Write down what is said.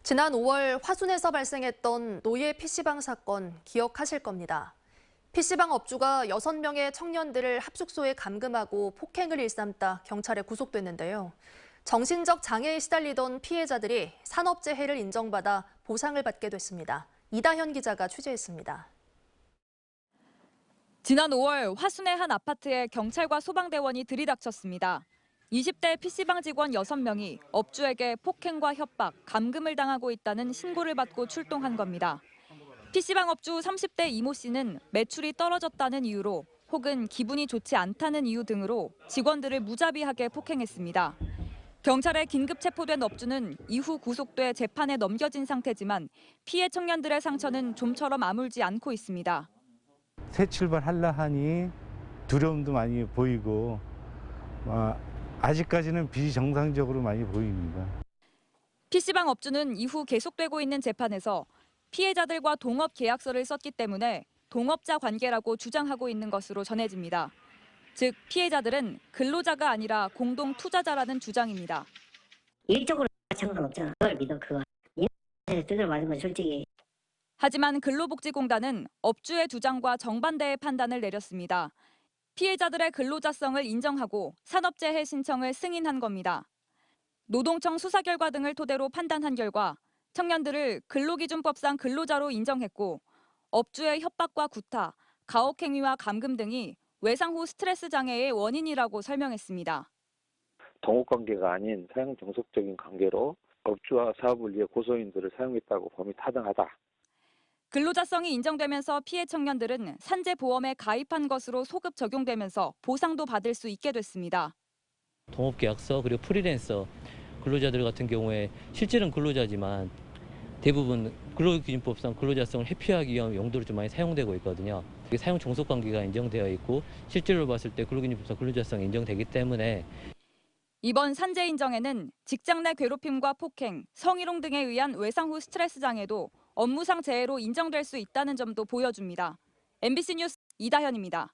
지난 5월 화순에서 발생했던 노예 PC방 사건 기억하실 겁니다. PC방 업주가 6명의 청년들을 합숙소에 감금하고 폭행을 일삼다 경찰에 구속됐는데요. 정신적 장애에 시달리던 피해자들이 산업재해를 인정받아 보상을 받게 됐습니다. 이다현 기자가 취재했습니다. 지난 5월 화순의 한 아파트에 경찰과 소방대원이 들이닥쳤습니다. 20대 PC방 직원 6명이 업주에게 폭행과 협박, 감금을 당하고 있다는 신고를 받고 출동한 겁니다. PC방 업주 30대 이모 씨는 매출이 떨어졌다는 이유로 혹은 기분이 좋지 않다는 이유 등으로 직원들을 무자비하게 폭행했습니다. 경찰에 긴급 체포된 업주는 이후 구속돼 재판에 넘겨진 상태지만 피해 청년들의 상처는 좀처럼 아물지 않고 있습니다. 새 출발하려 하니 두려움도 많이 보이고 아직까지는 비정상적으로 많이 보입니다. PC방 업주는 이후 계속되고 있는 재판에서 피해자들과 동업 계약서를 썼기 때문에 동업자 관계라고 주장하고 있는 것으로 전해집니다. 즉 피해자들은 근로자가 아니라 공동 투자자라는 주장입니다. 일적으로 상관없잖아. 그걸 믿어 그거. 인터넷에 두드려 맞은 건 솔직히. 하지만 근로복지공단은 업주의 주장과 정반대의 판단을 내렸습니다. 피해자들의 근로자성을 인정하고 산업재해 신청을 승인한 겁니다. 노동청 수사 결과 등을 토대로 판단한 결과 청년들을 근로기준법상 근로자로 인정했고 업주의 협박과 구타, 가혹행위와 감금 등이 외상 후 스트레스 장애의 원인이라고 설명했습니다. 동업관계가 아닌 사용 종속적인 관계로 업주와 사업을 위해 고소인들을 사용했다고 범위 타당하다. 근로자성이 인정되면서 피해 청년들은 산재보험에 가입한 것으로 소급 적용되면서 보상도 받을 수 있게 됐습니다. 동업계약서 그리고 프리랜서 근로자들 같은 경우에 실질은 근로자지만 대부분 근로기준법상 근로자성을 회피하기 위한 용도로 좀 많이 사용되고 있거든요. 사용 종속관계가 인정되어 있고 실제로 봤을 때 근로기준법상 근로자성이 인정되기 때문에 이번 산재 인정에는 직장 내 괴롭힘과 폭행, 성희롱 등에 의한 외상 후 스트레스 장애도 업무상 재해로 인정될 수 있다는 점도 보여줍니다. MBC 뉴스 이다현입니다.